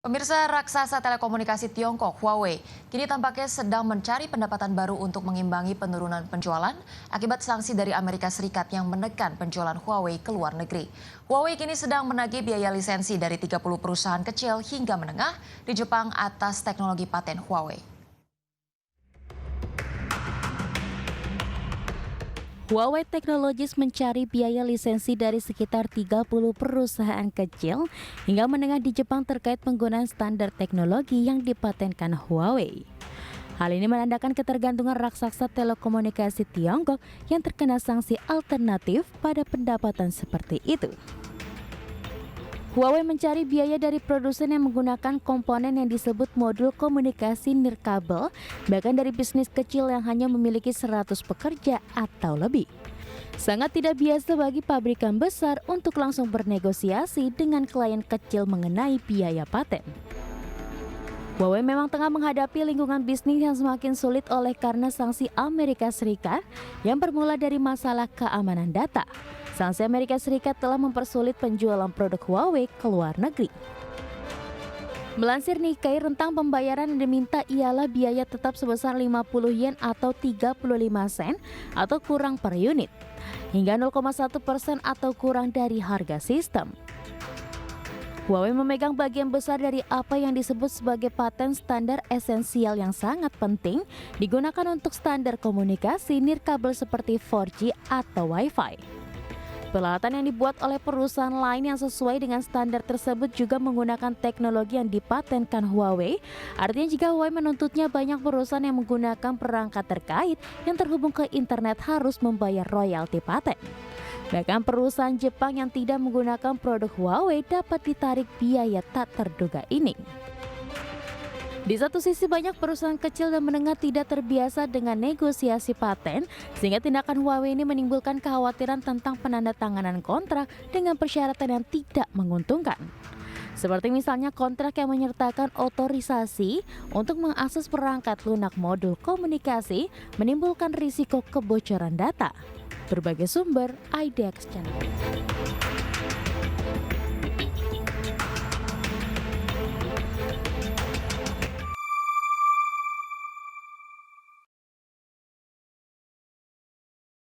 Pemirsa, raksasa telekomunikasi Tiongkok Huawei kini tampaknya sedang mencari pendapatan baru untuk mengimbangi penurunan penjualan akibat sanksi dari Amerika Serikat yang menekan penjualan Huawei ke luar negeri. Huawei kini sedang menagih biaya lisensi dari 30 perusahaan kecil hingga menengah di Jepang atas teknologi paten Huawei. Huawei Technologies mencari biaya lisensi dari sekitar 30 perusahaan kecil hingga menengah di Jepang terkait penggunaan standar teknologi yang dipatenkan Huawei. Hal ini menandakan ketergantungan raksasa telekomunikasi Tiongkok yang terkena sanksi alternatif pada pendapatan seperti itu. Huawei mencari biaya dari produsen yang menggunakan komponen yang disebut modul komunikasi nirkabel, bahkan dari bisnis kecil yang hanya memiliki 100 pekerja atau lebih. Sangat tidak biasa bagi pabrikan besar untuk langsung bernegosiasi dengan klien kecil mengenai biaya paten. Huawei memang tengah menghadapi lingkungan bisnis yang semakin sulit oleh karena sanksi Amerika Serikat yang bermula dari masalah keamanan data. Sanksi Amerika Serikat telah mempersulit penjualan produk Huawei ke luar negeri. Melansir Nikkei, rentang pembayaran yang diminta ialah biaya tetap sebesar 50 yen atau 35 sen atau kurang per unit, hingga 0,1% atau kurang dari harga sistem. Huawei memegang bagian besar dari apa yang disebut sebagai paten standar esensial yang sangat penting digunakan untuk standar komunikasi nirkabel seperti 4G atau Wi-Fi. Peralatan yang dibuat oleh perusahaan lain yang sesuai dengan standar tersebut juga menggunakan teknologi yang dipatenkan Huawei. Artinya jika Huawei menuntutnya, banyak perusahaan yang menggunakan perangkat terkait yang terhubung ke internet harus membayar royalti paten. Bahkan perusahaan Jepang yang tidak menggunakan produk Huawei dapat ditarik biaya tak terduga ini. Di satu sisi, banyak perusahaan kecil dan menengah tidak terbiasa dengan negosiasi paten, sehingga tindakan Huawei ini menimbulkan kekhawatiran tentang penandatanganan kontrak dengan persyaratan yang tidak menguntungkan. Seperti misalnya kontrak yang menyertakan otorisasi untuk mengakses perangkat lunak modul komunikasi menimbulkan risiko kebocoran data. Berbagai sumber, IDX Channel.